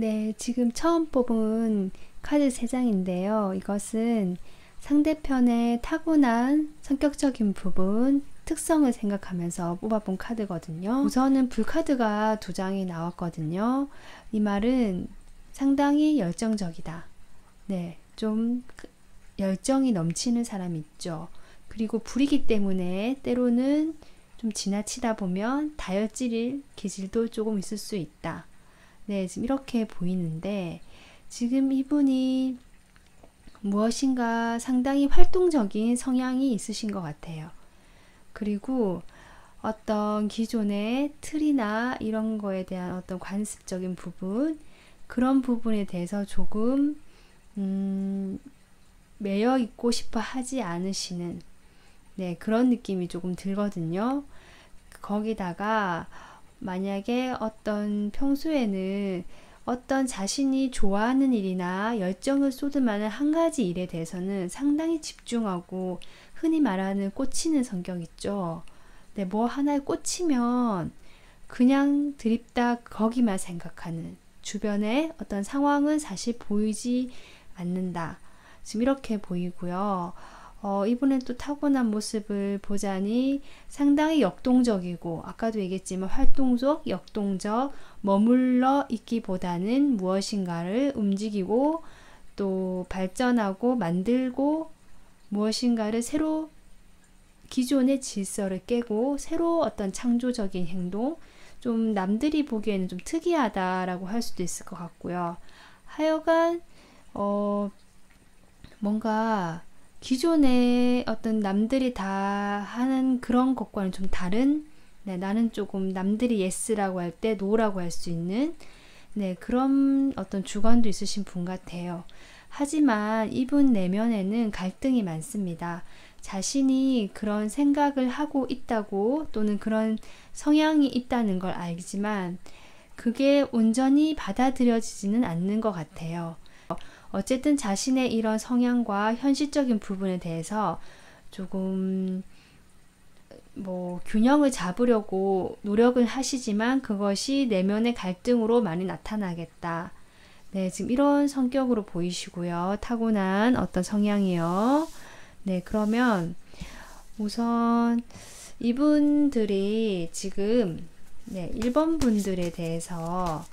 네, 지금 처음 뽑은 카드 3장인데요. 이것은 상대편의 타고난 성격적인 부분, 특성을 생각하면서 뽑아본 카드거든요. 우선은 불카드가 2장이 나왔거든요. 이 말은 상당히 열정적이다. 네, 좀 열정이 넘치는 사람이 있죠. 그리고 불이기 때문에 때로는 좀 지나치다 보면 다혈질일 기질도 조금 있을 수 있다. 네, 지금 이렇게 보이는데 지금 이분이 무엇인가 상당히 활동적인 성향이 있으신 것 같아요. 그리고 어떤 기존의 틀이나 이런 거에 대한 어떤 관습적인 부분, 그런 부분에 대해서 조금 매여 있고 싶어 하지 않으시는, 네, 그런 느낌이 조금 들거든요. 거기다가 만약에 어떤 평소에는 어떤 자신이 좋아하는 일이나 열정을 쏟으면 한 가지 일에 대해서는 상당히 집중하고 흔히 말하는 꽂히는 성격 있죠. 네, 뭐 하나에 꽂히면 그냥 드립다 거기만 생각하는, 주변에 어떤 상황은 사실 보이지 않는다. 지금 이렇게 보이고요. 이분은 또 타고난 모습을 보자니 상당히 역동적이고, 아까도 얘기했지만 활동적, 역동적, 머물러 있기보다는 무엇인가를 움직이고 또 발전하고 만들고 무엇인가를 새로, 기존의 질서를 깨고 새로 어떤 창조적인 행동, 좀 남들이 보기에는 좀 특이하다라고 할 수도 있을 것 같고요. 하여간 뭔가 기존에 어떤 남들이 다 하는 그런 것과는 좀 다른, 네, 나는 조금 남들이 예스라고 할 때 노라고 할 수 있는, 네, 그런 어떤 주관도 있으신 분 같아요. 하지만 이분 내면에는 갈등이 많습니다. 자신이 그런 생각을 하고 있다고, 또는 그런 성향이 있다는 걸 알지만 그게 온전히 받아들여지지는 않는 것 같아요. 어쨌든 자신의 이런 성향과 현실적인 부분에 대해서 조금 균형을 잡으려고 노력을 하시지만 그것이 내면의 갈등으로 많이 나타나겠다. 네, 지금 이런 성격으로 보이시고요. 타고난 어떤 성향이요. 네, 그러면 우선 이분들이 지금 1번 분들에 대해서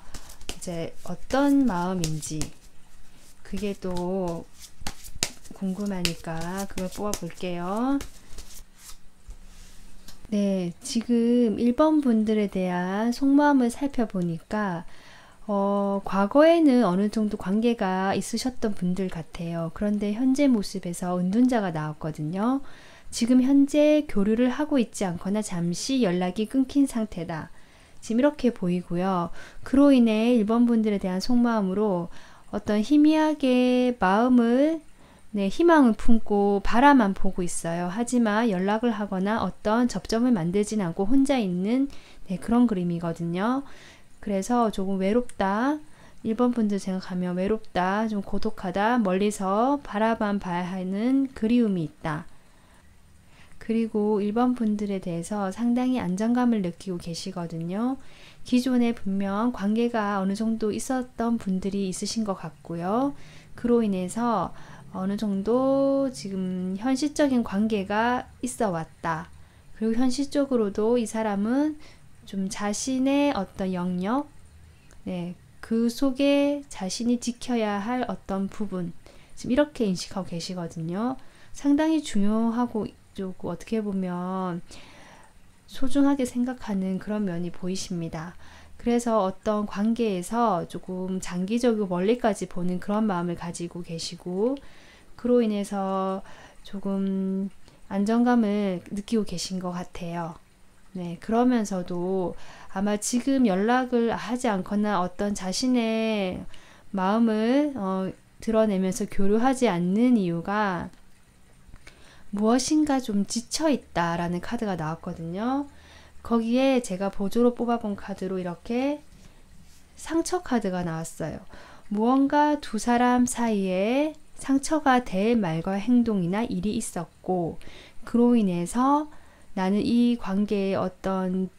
이제 어떤 마음인지 그게 또 궁금하니까 그걸 뽑아 볼게요. 네, 지금 1번 분들에 대한 속마음을 살펴보니까 과거에는 어느 정도 관계가 있으셨던 분들 같아요. 그런데 현재 모습에서 은둔자가 나왔거든요. 지금 현재 교류를 하고 있지 않거나 잠시 연락이 끊긴 상태다. 지금 이렇게 보이고요. 그로 인해 1번 분들에 대한 속마음으로 어떤 희미하게 마음을, 희망을 품고 바라만 보고 있어요. 하지만 연락을 하거나 어떤 접점을 만들진 않고 혼자 있는, 그런 그림이거든요. 그래서 조금 외롭다. 1번 분들 생각하면 외롭다, 좀 고독하다, 멀리서 바라만 봐야 하는 그리움이 있다. 그리고 1번 분들에 대해서 상당히 안정감을 느끼고 계시거든요. 기존에 분명 관계가 어느 정도 있었던 분들이 있으신 것 같고요. 그로 인해서 어느 정도 지금 현실적인 관계가 있어 왔다. 그리고 현실적으로도 이 사람은 좀 자신의 어떤 영역, 그 속에 자신이 지켜야 할 어떤 부분, 지금 이렇게 인식하고 계시거든요. 상당히 중요하고 조금 어떻게 보면 소중하게 생각하는 그런 면이 보이십니다. 그래서 어떤 관계에서 조금 장기적이고 멀리까지 보는 그런 마음을 가지고 계시고, 그로 인해서 조금 안정감을 느끼고 계신 것 같아요. 네, 그러면서도 아마 지금 연락을 하지 않거나 어떤 자신의 마음을 드러내면서 교류하지 않는 이유가 무엇인가 좀 지쳐있다라는 카드가 나왔거든요. 거기에 제가 보조로 뽑아본 카드로 이렇게 상처 카드가 나왔어요. 무언가 두 사람 사이에 상처가 될 말과 행동이나 일이 있었고, 그로 인해서 나는 이 관계에 어떤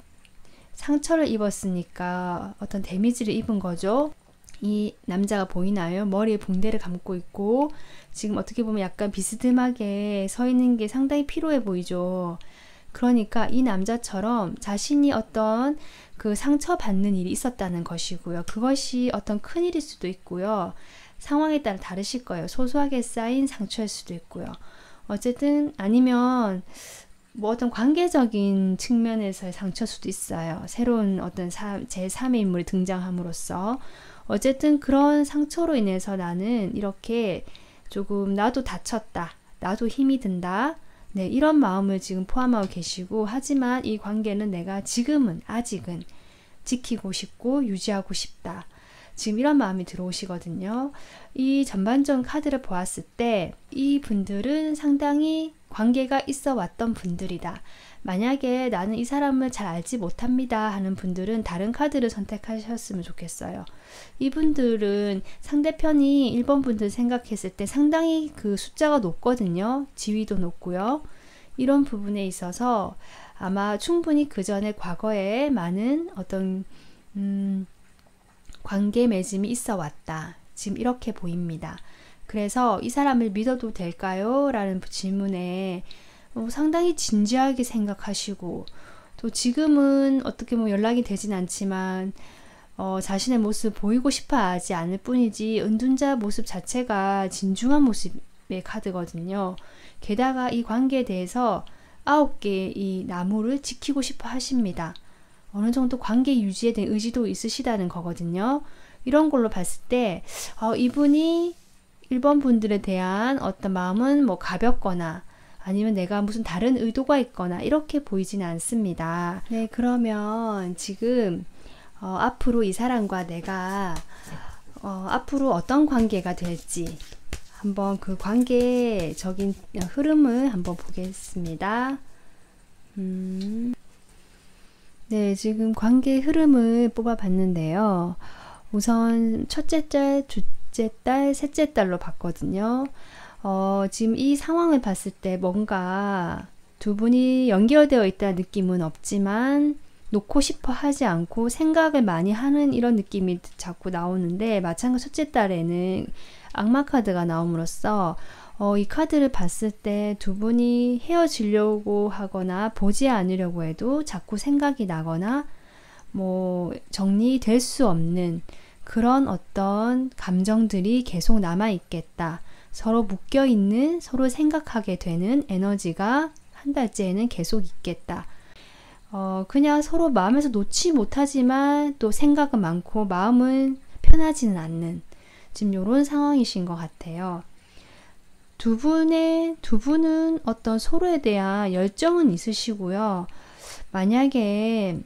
상처를 입었으니까 어떤 데미지를 입은 거죠. 이 남자가 보이나요? 머리에 붕대를 감고 있고 지금 어떻게 보면 약간 비스듬하게 서 있는 게 상당히 피로해 보이죠. 그러니까 이 남자처럼 자신이 어떤 그 상처받는 일이 있었다는 것이고요. 그것이 어떤 큰 일일 수도 있고요. 상황에 따라 다르실 거예요. 소소하게 쌓인 상처일 수도 있고요. 어쨌든 아니면 뭐 어떤 관계적인 측면에서의 상처일 수도 있어요. 새로운 어떤 제3의 인물이 등장함으로써 어쨌든 그런 상처로 인해서 나는 이렇게 조금 나도 다쳤다. 나도 힘이 든다. 네, 이런 마음을 지금 포함하고 계시고 하지만 이 관계는 내가 지금은 아직은 지키고 싶고 유지하고 싶다. 지금 이런 마음이 들어오시거든요. 이 전반전 카드를 보았을 때 이 분들은 상당히 관계가 있어 왔던 분들이다. 만약에 나는 이 사람을 잘 알지 못합니다 하는 분들은 다른 카드를 선택하셨으면 좋겠어요. 이분들은 상대편이 1번 분들 생각했을 때 상당히 그 숫자가 높거든요. 지위도 높고요. 이런 부분에 있어서 아마 충분히 그 전에 과거에 많은 어떤 관계 맺음이 있어 왔다. 지금 이렇게 보입니다. 그래서 이 사람을 믿어도 될까요? 라는 질문에 상당히 진지하게 생각하시고 또 지금은 어떻게 뭐 연락이 되진 않지만 자신의 모습 보이고 싶어 하지 않을 뿐이지 은둔자 모습 자체가 진중한 모습의 카드거든요. 게다가 이 관계에 대해서 9개의 이 나무를 지키고 싶어 하십니다. 어느 정도 관계 유지에 대한 의지도 있으시다는 거거든요. 이런 걸로 봤을 때 이분이 1번 분들에 대한 어떤 마음은 뭐 가볍거나 아니면 내가 무슨 다른 의도가 있거나 이렇게 보이지는 않습니다. 네, 그러면 지금 앞으로 이 사람과 내가 앞으로 어떤 관계가 될지 한번 그 관계적인 흐름을 한번 보겠습니다. 네, 지금 관계 흐름을 뽑아봤는데요. 우선 첫째 달, 둘째 달, 셋째 달로 봤거든요. 지금 이 상황을 봤을 때 뭔가 두 분이 연결되어 있다는 느낌은 없지만 놓고 싶어 하지 않고 생각을 많이 하는 이런 느낌이 자꾸 나오는데 마찬가지 첫째 달에는 악마 카드가 나옴으로써 이 카드를 봤을 때 두 분이 헤어지려고 하거나 보지 않으려고 해도 자꾸 생각이 나거나 뭐 정리될 수 없는 그런 어떤 감정들이 계속 남아있겠다. 서로 묶여있는, 서로 생각하게 되는 에너지가 한 달째에는 계속 있겠다. 그냥 서로 마음에서 놓지 못하지만 또 생각은 많고 마음은 편하지는 않는 지금 이런 상황이신 것 같아요. 두 분은 어떤 서로에 대한 열정은 있으시고요. 만약에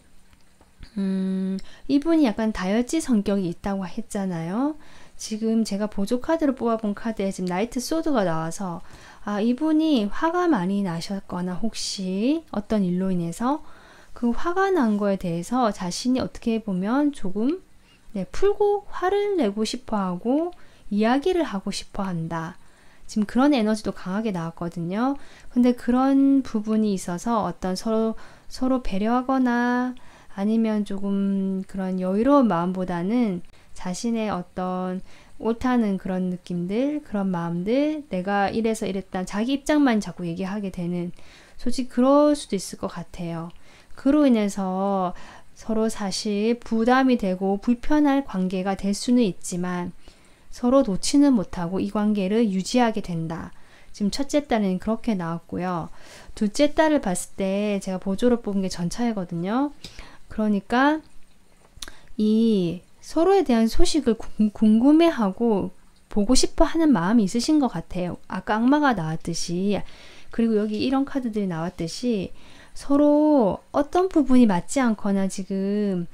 이분이 약간 다혈질 성격이 있다고 했잖아요. 지금 제가 보조 카드로 뽑아본 카드에 지금 나이트 소드가 나와서 이분이 화가 많이 나셨거나 혹시 어떤 일로 인해서 그 화가 난 거에 대해서 자신이 어떻게 보면 조금 풀고 화를 내고 싶어 하고 이야기를 하고 싶어 한다. 지금 그런 에너지도 강하게 나왔거든요. 근데 그런 부분이 있어서 어떤 서로 배려하거나 아니면 조금 그런 여유로운 마음보다는 자신의 어떤 옳다는 그런 느낌들, 그런 마음들, 내가 이래서 이랬다 자기 입장만 자꾸 얘기하게 되는 솔직히 그럴 수도 있을 것 같아요. 그로 인해서 서로 사실 부담이 되고 불편할 관계가 될 수는 있지만 서로 놓지는 못하고 이 관계를 유지하게 된다. 지금 첫째 딸은 그렇게 나왔고요. 둘째 딸을 봤을 때 제가 보조로 뽑은 게 전차이거든요. 그러니까 이 서로에 대한 소식을 궁금해하고 보고 싶어 하는 마음이 있으신 것 같아요. 아까 악마가 나왔듯이 그리고 여기 이런 카드들이 나왔듯이 서로 어떤 부분이 맞지 않거나 지금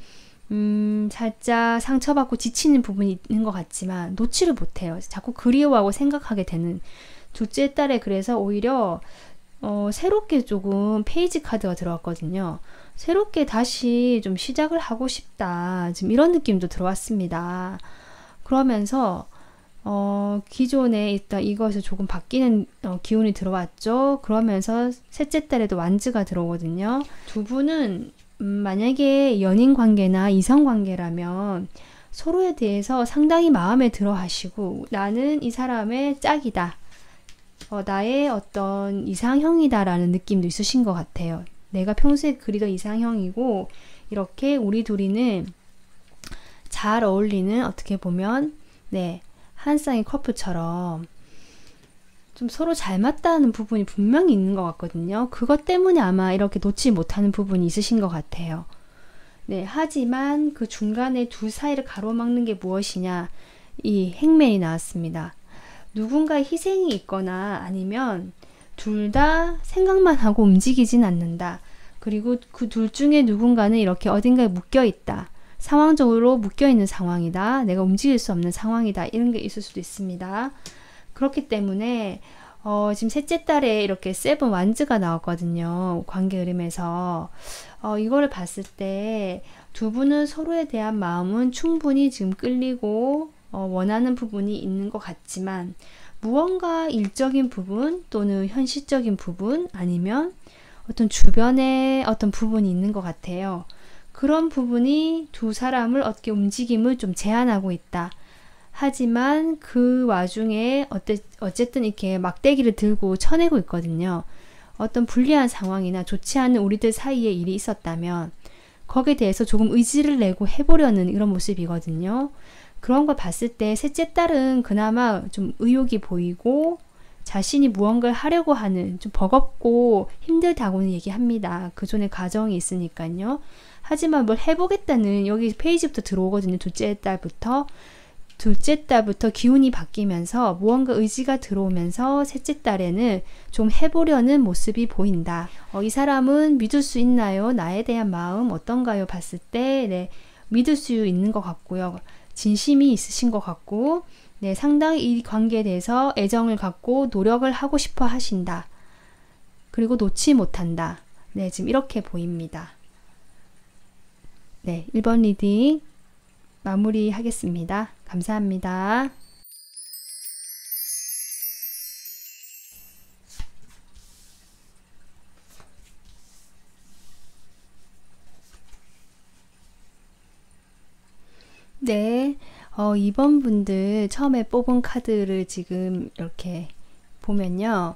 살짝 상처받고 지치는 부분이 있는 것 같지만 놓지를 못해요. 자꾸 그리워하고 생각하게 되는 둘째 딸에 그래서 오히려 새롭게 조금 페이지 카드가 들어왔거든요. 새롭게 다시 좀 시작을 하고 싶다. 지금 이런 느낌도 들어왔습니다. 그러면서 기존에 있던 이것을 조금 바뀌는 기운이 들어왔죠. 그러면서 셋째 달에도 완즈가 들어오거든요. 두 분은 만약에 연인 관계나 이성 관계라면 서로에 대해서 상당히 마음에 들어 하시고, 나는 이 사람의 짝이다. 나의 어떤 이상형이다라는 느낌도 있으신 것 같아요. 내가 평소에 그리던 이상형이고, 이렇게 우리 둘이는 잘 어울리는, 어떻게 보면 네, 한 쌍의 커플처럼 좀 서로 잘 맞다는 부분이 분명히 있는 것 같거든요. 그것 때문에 아마 이렇게 놓지 못하는 부분이 있으신 것 같아요. 네, 하지만 그 중간에 두 사이를 가로막는 게 무엇이냐, 이 행맨이 나왔습니다. 누군가의 희생이 있거나 아니면 둘 다 생각만 하고 움직이진 않는다. 그리고 그 둘 중에 누군가는 이렇게 어딘가에 묶여 있다. 상황적으로 묶여 있는 상황이다. 내가 움직일 수 없는 상황이다. 이런 게 있을 수도 있습니다. 그렇기 때문에 지금 셋째 달에 이렇게 세븐 완즈가 나왔거든요. 관계 흐름에서. 이거를 봤을 때 두 분은 서로에 대한 마음은 충분히 지금 끌리고 원하는 부분이 있는 것 같지만, 무언가 일적인 부분 또는 현실적인 부분 아니면 어떤 주변에 어떤 부분이 있는 것 같아요. 그런 부분이 두 사람을 어떻게 움직임을 좀 제한하고 있다. 하지만 그 와중에 어쨌든 이렇게 막대기를 들고 쳐내고 있거든요. 어떤 불리한 상황이나 좋지 않은 우리들 사이에 일이 있었다면 거기에 대해서 조금 의지를 내고 해보려는 이런 모습이거든요. 그런 걸 봤을 때 셋째 딸은 그나마 좀 의욕이 보이고 자신이 무언가를 하려고 하는, 좀 버겁고 힘들다고는 얘기합니다. 그 전에 가정이 있으니까요. 하지만 뭘 해보겠다는, 여기 페이지부터 들어오거든요. 둘째 딸부터 기운이 바뀌면서 무언가 의지가 들어오면서 셋째 딸에는 좀 해보려는 모습이 보인다. 이 사람은 믿을 수 있나요? 나에 대한 마음 어떤가요? 봤을 때 네, 믿을 수 있는 것 같고요. 진심이 있으신 것 같고, 네, 상당히 이 관계에 대해서 애정을 갖고 노력을 하고 싶어 하신다. 그리고 놓지 못한다. 네, 지금 이렇게 보입니다. 네, 1번 리딩 마무리하겠습니다. 감사합니다. 네, 2번 분들 처음에 뽑은 카드를 지금 이렇게 보면요.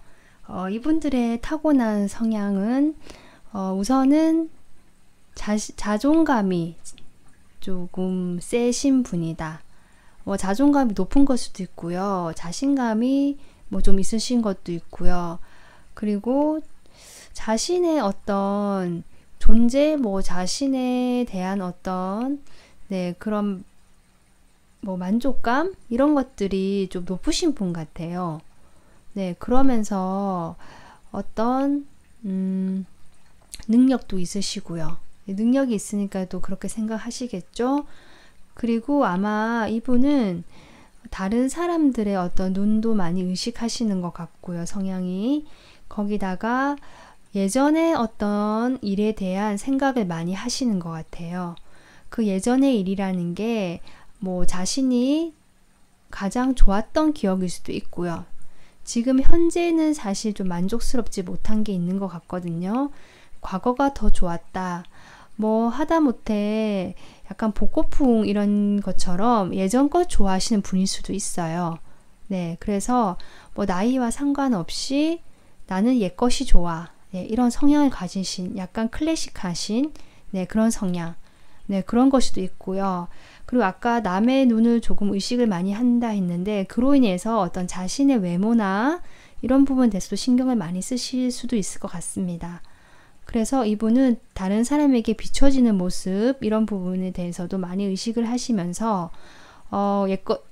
이분들의 타고난 성향은 우선은 자존감이 조금 세신 분이다. 자존감이 높은 걸 수도 있고요. 자신감이 좀 있으신 것도 있고요. 그리고 자신의 어떤 존재, 자신에 대한 어떤 네, 그런 만족감 이런 것들이 좀 높으신 분 같아요. 네, 그러면서 어떤 능력도 있으시고요. 능력이 있으니까 또 그렇게 생각하시겠죠. 그리고 아마 이분은 다른 사람들의 어떤 눈도 많이 의식하시는 것 같고요. 성향이. 거기다가 예전에 어떤 일에 대한 생각을 많이 하시는 것 같아요. 그 예전의 일이라는 게 자신이 가장 좋았던 기억일 수도 있고요. 지금 현재는 사실 좀 만족스럽지 못한 게 있는 것 같거든요. 과거가 더 좋았다. 하다못해 약간 복고풍 이런 것처럼 예전 것 좋아하시는 분일 수도 있어요. 네, 그래서 나이와 상관없이 나는 옛 것이 좋아. 네, 이런 성향을 가지신 약간 클래식하신 네, 그런 성향. 네, 그런 것도 있고요. 그리고 아까 남의 눈을 조금 의식을 많이 한다 했는데 그로 인해서 어떤 자신의 외모나 이런 부분에 대해서도 신경을 많이 쓰실 수도 있을 것 같습니다. 그래서 이분은 다른 사람에게 비춰지는 모습 이런 부분에 대해서도 많이 의식을 하시면서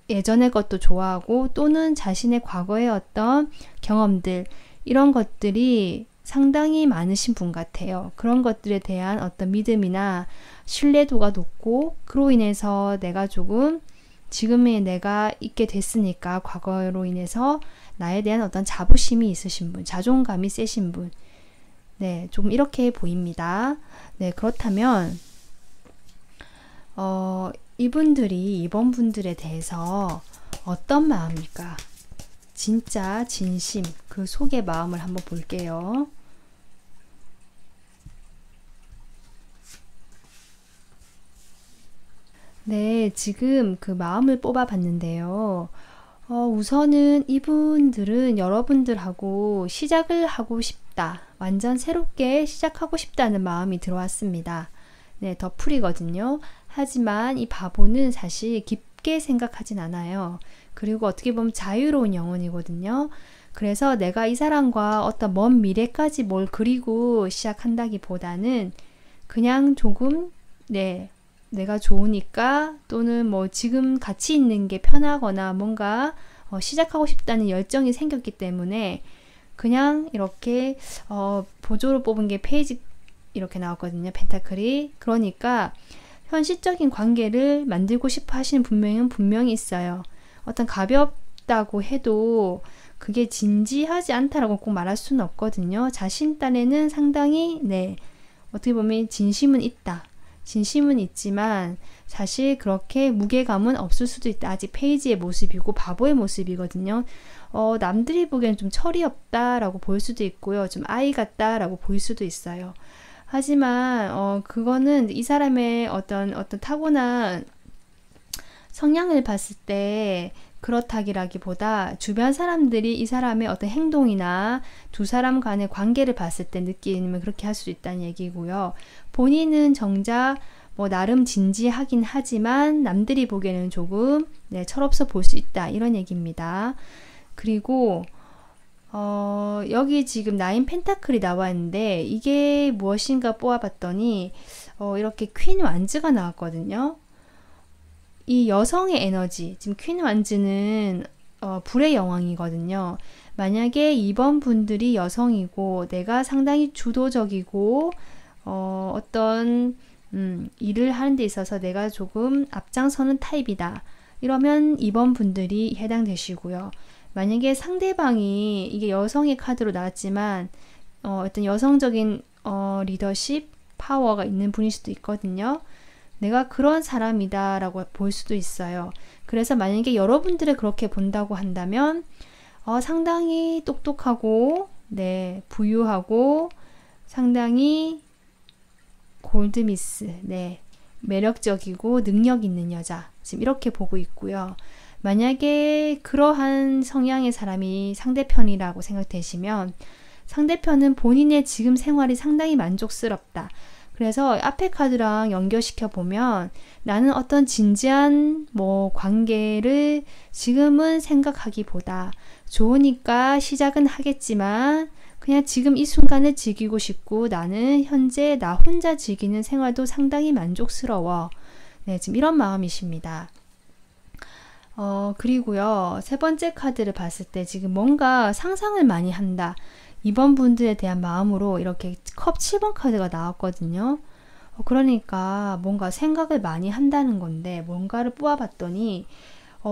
예전의 것도 좋아하고 또는 자신의 과거의 어떤 경험들 이런 것들이 상당히 많으신 분 같아요. 그런 것들에 대한 어떤 믿음이나 신뢰도가 높고 그로 인해서 내가 조금 지금의 내가 있게 됐으니까 과거로 인해서 나에 대한 어떤 자부심이 있으신 분, 자존감이 세신 분 네, 좀 이렇게 보입니다. 네, 그렇다면 이분들이 이번 분들에 대해서 어떤 마음일까? 진짜 진심, 그 속의 마음을 한번 볼게요. 네, 지금 그 마음을 뽑아봤는데요. 우선은 이분들은 여러분들하고 시작을 하고 싶다. 완전 새롭게 시작하고 싶다는 마음이 들어왔습니다. 네, 더 풀이거든요. 하지만 이 바보는 사실 깊게 생각하진 않아요. 그리고 어떻게 보면 자유로운 영혼이거든요. 그래서 내가 이 사람과 어떤 먼 미래까지 뭘 그리고 시작한다기보다는 그냥 조금, 네, 내가 좋으니까 또는 뭐 지금 같이 있는 게 편하거나 뭔가 시작하고 싶다는 열정이 생겼기 때문에 그냥 이렇게 보조로 뽑은 게 페이지 이렇게 나왔거든요. 펜타클이. 그러니까 현실적인 관계를 만들고 싶어 하시는 분명히 있어요. 어떤 가볍다고 해도 그게 진지하지 않다라고 꼭 말할 수는 없거든요. 자신 딴에는 상당히 네, 어떻게 보면 진심은 있다. 진심은 있지만 사실 그렇게 무게감은 없을 수도 있다. 아직 페이지의 모습이고 바보의 모습이거든요. 남들이 보기엔 좀 철이 없다라고 보일 수도 있고요. 좀 아이 같다라고 보일 수도 있어요. 하지만 그거는 이 사람의 어떤 타고난 성향을 봤을 때 그렇다기라기보다 주변 사람들이 이 사람의 어떤 행동이나 두 사람 간의 관계를 봤을 때 느끼면 그렇게 할 수 있다는 얘기고요. 본인은 정작 뭐 나름 진지하긴 하지만 남들이 보기에는 조금 네, 철없어 볼 수 있다 이런 얘기입니다. 그리고 여기 지금 9 펜타클이 나왔는데 이게 무엇인가 뽑아봤더니 이렇게 퀸 완즈가 나왔거든요. 이 여성의 에너지, 지금 퀸 완즈는 불의 여왕이거든요. 만약에 이번 분들이 여성이고 내가 상당히 주도적이고 어떤 일을 하는 데 있어서 내가 조금 앞장서는 타입이다. 이러면 이번 분들이 해당되시고요. 만약에 상대방이 이게 여성의 카드로 나왔지만 어떤 여성적인 리더십 파워가 있는 분일 수도 있거든요. 내가 그런 사람이다 라고 볼 수도 있어요. 그래서 만약에 여러분들을 그렇게 본다고 한다면 상당히 똑똑하고 네, 부유하고 상당히 골드미스, 네, 매력적이고 능력 있는 여자 지금 이렇게 보고 있고요. 만약에 그러한 성향의 사람이 상대편이라고 생각되시면 상대편은 본인의 지금 생활이 상당히 만족스럽다. 그래서 앞에 카드랑 연결시켜 보면 나는 어떤 진지한 뭐 관계를 지금은 생각하기보다 좋으니까 시작은 하겠지만 그냥 지금 이 순간을 즐기고 싶고 나는 현재 나 혼자 즐기는 생활도 상당히 만족스러워. 네, 지금 이런 마음이십니다. 그리고요, 세 번째 카드를 봤을 때 지금 뭔가 상상을 많이 한다. 이번 분들에 대한 마음으로 이렇게 컵 7번 카드가 나왔거든요. 그러니까 뭔가 생각을 많이 한다는 건데 뭔가를 뽑아봤더니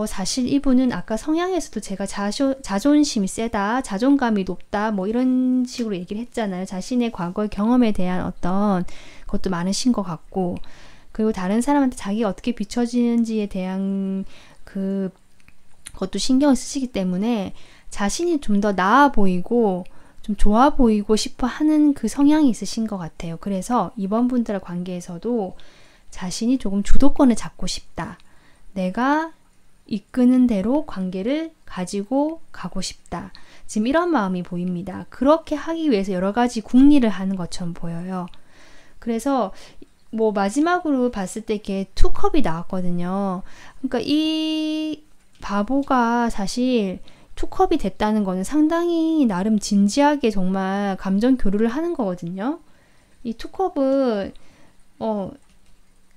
사실 이분은 아까 성향에서도 제가 자존심이 세다, 자존감이 높다 뭐 이런 식으로 얘기를 했잖아요. 자신의 과거의 경험에 대한 어떤 것도 많으신 것 같고 그리고 다른 사람한테 자기가 어떻게 비춰지는지에 대한 그것도 신경을 쓰시기 때문에 자신이 좀 더 나아 보이고 좀 좋아 보이고 싶어 하는 그 성향이 있으신 것 같아요. 그래서 이번 분들의 관계에서도 자신이 조금 주도권을 잡고 싶다. 내가 이끄는 대로 관계를 가지고 가고 싶다. 지금 이런 마음이 보입니다. 그렇게 하기 위해서 여러 가지 궁리를 하는 것처럼 보여요. 그래서 뭐 마지막으로 봤을 때 이렇게 투컵이 나왔거든요. 그러니까 이 바보가 사실 투컵이 됐다는 거는 상당히 나름 진지하게 정말 감정 교류를 하는 거거든요. 이 투컵은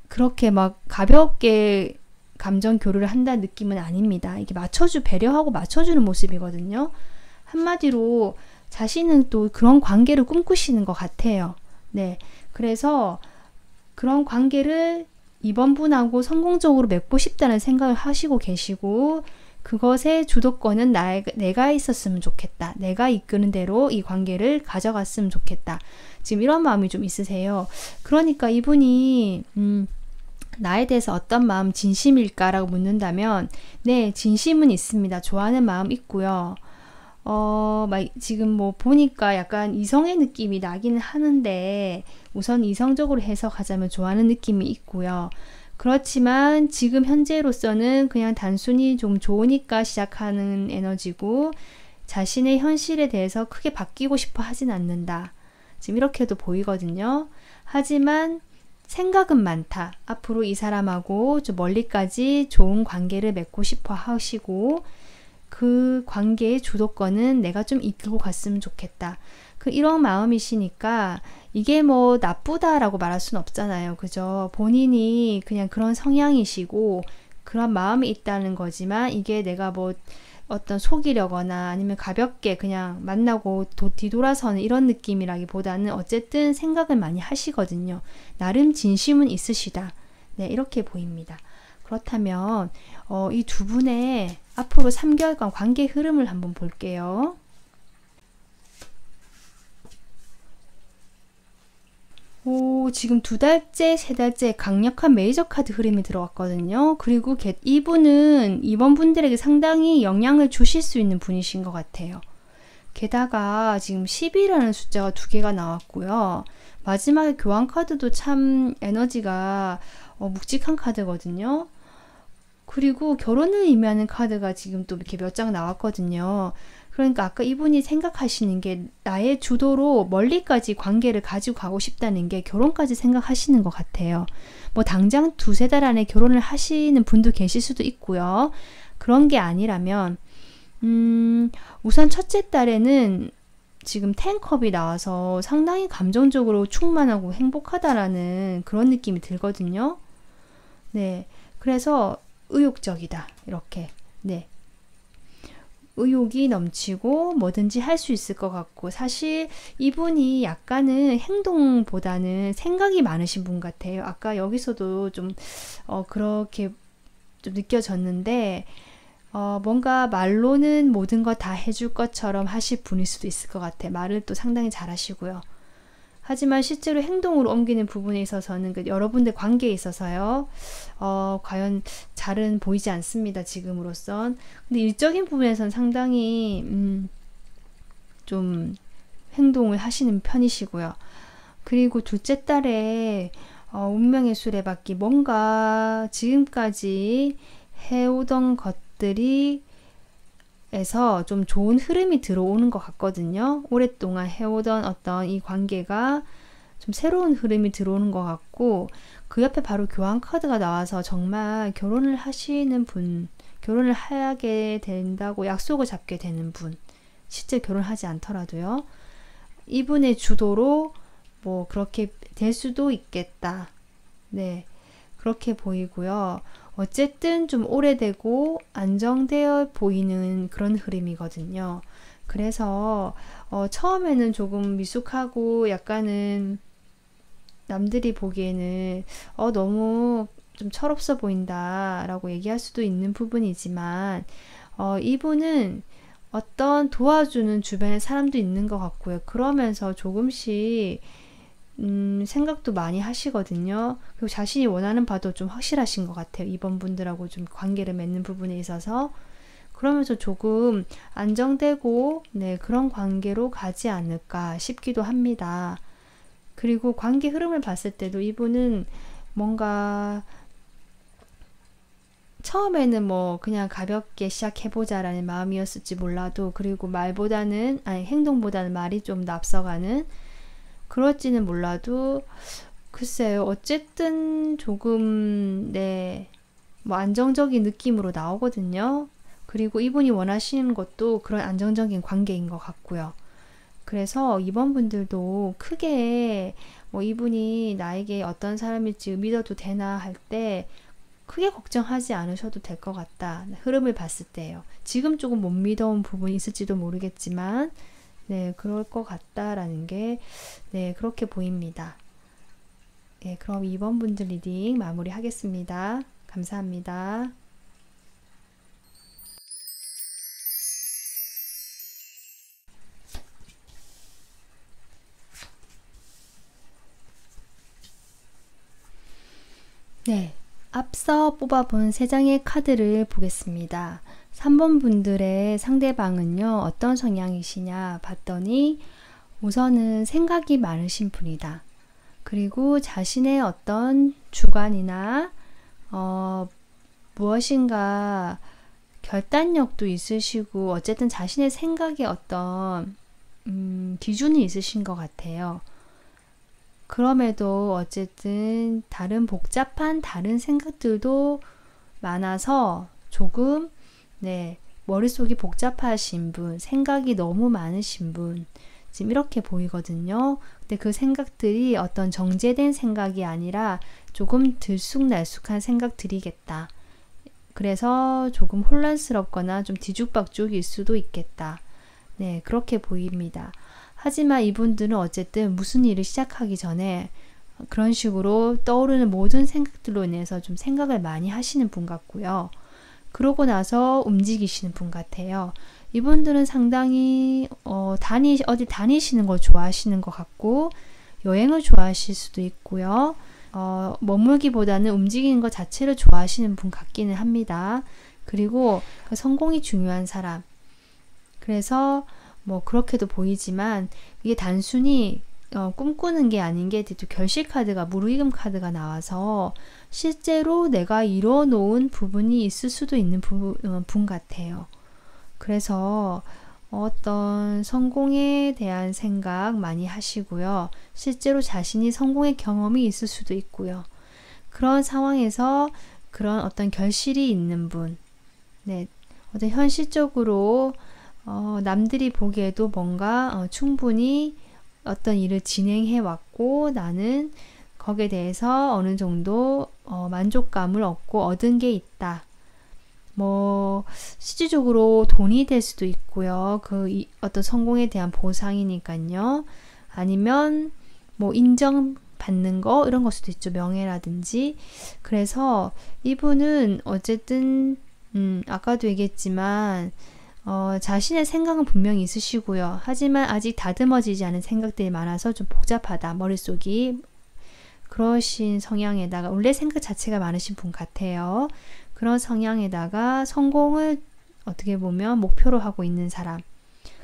그렇게 막 가볍게 감정 교류를 한다는 느낌은 아닙니다. 이게 배려하고 맞춰주는 모습이거든요. 한마디로 자신은 또 그런 관계를 꿈꾸시는 것 같아요. 네, 그래서 그런 관계를 이번 분하고 성공적으로 맺고 싶다는 생각을 하시고 계시고 그것의 주도권은 내가 있었으면 좋겠다. 내가 이끄는 대로 이 관계를 가져갔으면 좋겠다. 지금 이런 마음이 좀 있으세요. 그러니까 이분이 나에 대해서 어떤 마음 진심일까라고 묻는다면 네, 진심은 있습니다. 좋아하는 마음 있고요. 지금 뭐 보니까 약간 이성의 느낌이 나기는 하는데 우선 이성적으로 해석하자면 좋아하는 느낌이 있고요. 그렇지만 지금 현재로서는 그냥 단순히 좀 좋으니까 시작하는 에너지고 자신의 현실에 대해서 크게 바뀌고 싶어 하진 않는다. 지금 이렇게도 보이거든요. 하지만 생각은 많다. 앞으로 이 사람하고 좀 멀리까지 좋은 관계를 맺고 싶어 하시고 그 관계의 주도권은 내가 좀 이끌고 갔으면 좋겠다. 이런 마음이시니까 이게 뭐 나쁘다라고 말할 수는 없잖아요. 그죠? 본인이 그냥 그런 성향이시고 그런 마음이 있다는 거지만 이게 내가 뭐 어떤 속이려거나 아니면 가볍게 그냥 만나고 뒤돌아서는 이런 느낌이라기보다는 어쨌든 생각을 많이 하시거든요. 나름 진심은 있으시다. 네, 이렇게 보입니다. 그렇다면 이 두 분의 앞으로 3개월간 관계 흐름을 한번 볼게요. 지금 2달째, 3달째 강력한 메이저 카드 흐름이 들어왔거든요. 그리고 이분은 이번 분들에게 상당히 영향을 주실 수 있는 분이신 것 같아요. 게다가 지금 10이라는 숫자가 2개가 나왔고요. 마지막에 교환 카드도 참 에너지가 묵직한 카드거든요. 그리고 결혼을 의미하는 카드가 지금 또 이렇게 몇 장 나왔거든요. 그러니까 아까 이분이 생각하시는 게 나의 주도로 멀리까지 관계를 가지고 가고 싶다는 게 결혼까지 생각하시는 것 같아요. 뭐 당장 2-3달 안에 결혼을 하시는 분도 계실 수도 있고요. 그런 게 아니라면 우선 첫째 달에는 지금 10컵이 나와서 상당히 감정적으로 충만하고 행복하다라는 그런 느낌이 들거든요. 네, 그래서 의욕적이다. 이렇게. 네. 의욕이 넘치고 뭐든지 할 수 있을 것 같고 사실 이분이 약간은 행동보다는 생각이 많으신 분 같아요. 아까 여기서도 좀 그렇게 좀 느껴졌는데 뭔가 말로는 모든 거 다 해줄 것처럼 하실 분일 수도 있을 것 같아요. 말을 또 상당히 잘하시고요. 하지만 실제로 행동으로 옮기는 부분에 있어서는 여러분들 관계에 있어서요. 과연 잘은 보이지 않습니다. 지금으로선. 근데 일적인 부분에서는 상당히 좀 행동을 하시는 편이시고요. 그리고 둘째 달에 운명의 수레바퀴 뭔가 지금까지 해오던 것들이 에서 좀 좋은 흐름이 들어오는 것 같거든요. 오랫동안 해오던 어떤 이 관계가 좀 새로운 흐름이 들어오는 것 같고 그 옆에 바로 교환 카드가 나와서 정말 결혼을 하시는 분, 결혼을 하게 된다고 약속을 잡게 되는 분, 실제 결혼하지 않더라도요. 이분의 주도로 뭐 그렇게 될 수도 있겠다. 네, 그렇게 보이고요. 어쨌든 좀 오래되고 안정되어 보이는 그런 흐름이거든요. 그래서 처음에는 조금 미숙하고 약간은 남들이 보기에는 너무 좀 철없어 보인다 라고 얘기할 수도 있는 부분이지만 이분은 어떤 도와주는 주변에 사람도 있는 것 같고요. 그러면서 조금씩 생각도 많이 하시거든요. 그리고 자신이 원하는 바도 좀 확실하신 것 같아요. 이번 분들하고 좀 관계를 맺는 부분에 있어서. 그러면서 조금 안정되고 네, 그런 관계로 가지 않을까 싶기도 합니다. 그리고 관계 흐름을 봤을 때도 이분은 뭔가 처음에는 뭐 그냥 가볍게 시작해보자라는 마음이었을지 몰라도 그리고 행동보다는 말이 좀 더 앞서가는 그럴지는 몰라도 글쎄요. 어쨌든 조금 네, 뭐 안정적인 느낌으로 나오거든요. 그리고 이분이 원하시는 것도 그런 안정적인 관계인 것 같고요. 그래서 이번 분들도 크게 뭐 이분이 나에게 어떤 사람일지 믿어도 되나 할 때 크게 걱정하지 않으셔도 될 것 같다. 흐름을 봤을 때요. 지금 조금 못 믿어온 부분이 있을지도 모르겠지만 네, 그럴 것 같다라는 게 네, 그렇게 보입니다. 네, 그럼 2번 분들 리딩 마무리 하겠습니다. 감사합니다. 네, 앞서 뽑아본 3장의 카드를 보겠습니다. 3번 분들의 상대방은요, 어떤 성향이시냐 봤더니 우선은 생각이 많으신 분이다. 그리고 자신의 어떤 주관이나 무엇인가 결단력도 있으시고 어쨌든 자신의 생각에 어떤 기준이 있으신 것 같아요. 그럼에도 어쨌든 복잡한 다른 생각들도 많아서 조금 머릿속이 복잡하신 분, 생각이 너무 많으신 분, 지금 이렇게 보이거든요. 근데 그 생각들이 어떤 정제된 생각이 아니라 조금 들쑥날쑥한 생각들이겠다. 그래서 조금 혼란스럽거나 좀 뒤죽박죽일 수도 있겠다. 네, 그렇게 보입니다. 하지만 이분들은 어쨌든 무슨 일을 시작하기 전에 그런 식으로 떠오르는 모든 생각들로 인해서 좀 생각을 많이 하시는 분 같고요. 그러고 나서 움직이시는 분 같아요. 이분들은 상당히 어디 다니시는 걸 좋아하시는 것 같고 여행을 좋아하실 수도 있고요. 머물기보다는 움직이는 것 자체를 좋아하시는 분 같기는 합니다. 그리고 성공이 중요한 사람. 그래서 그렇게도 보이지만 이게 단순히 꿈꾸는 게 아닌 게 또 결실 카드가 무르익음 카드가 나와서 실제로 내가 이뤄놓은 부분이 있을 수도 있는 분 같아요. 그래서 어떤 성공에 대한 생각 많이 하시고요. 실제로 자신이 성공의 경험이 있을 수도 있고요. 그런 상황에서 그런 어떤 결실이 있는 분, 어떤 현실적으로 남들이 보기에도 뭔가 충분히 어떤 일을 진행해 왔고 나는 거기에 대해서 어느 정도 만족감을 얻은 게 있다. 실질적으로 돈이 될 수도 있고요. 어떤 성공에 대한 보상이니까요. 아니면 인정받는 거 이런 걸 수도 있죠. 명예라든지. 그래서 이분은 어쨌든 아까도 얘기했지만 자신의 생각은 분명히 있으시고요. 하지만 아직 다듬어지지 않은 생각들이 많아서 좀 복잡하다. 머릿속이. 그러신 성향에다가 원래 생각 자체가 많으신 분 같아요. 그런 성향에다가 성공을 어떻게 보면 목표로 하고 있는 사람.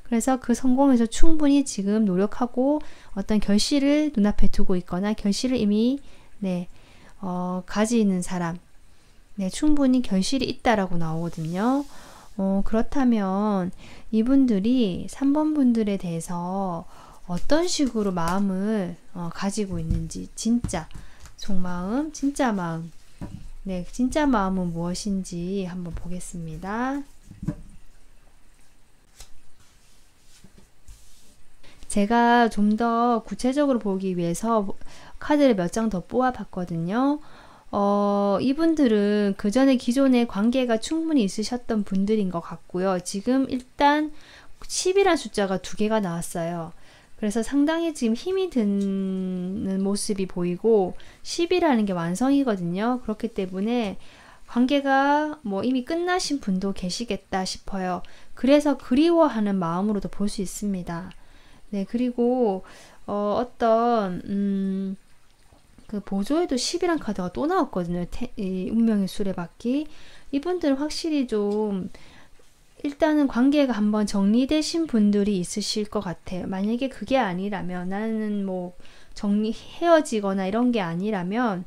그래서 그 성공에서 충분히 지금 노력하고 어떤 결실을 눈앞에 두고 있거나 결실을 이미 가지는 사람. 충분히 결실이 있다라고 나오거든요. 그렇다면 이분들이 3번 분들에 대해서 어떤 식으로 마음을 가지고 있는지 진짜 속마음, 진짜 마음 진짜 마음은 무엇인지 한번 보겠습니다. 제가 좀 더 구체적으로 보기 위해서 카드를 몇 장 더 뽑아 봤거든요. 이분들은 그 전에 기존에 관계가 충분히 있으셨던 분들인 것 같고요. 지금 일단 10이라는 숫자가 2개가 나왔어요. 그래서 상당히 지금 힘이 드는 모습이 보이고 10이라는 게 완성이거든요. 그렇기 때문에 관계가 이미 끝나신 분도 계시겠다 싶어요. 그래서 그리워하는 마음으로도 볼 수 있습니다. 그리고 그 보조에도 10이란 카드가 또 나왔거든요. 이 운명의 수레바퀴. 이분들은 확실히 좀 일단은 관계가 한번 정리되신 분들이 있으실 것 같아요. 만약에 그게 아니라면 나는 헤어지거나 이런 게 아니라면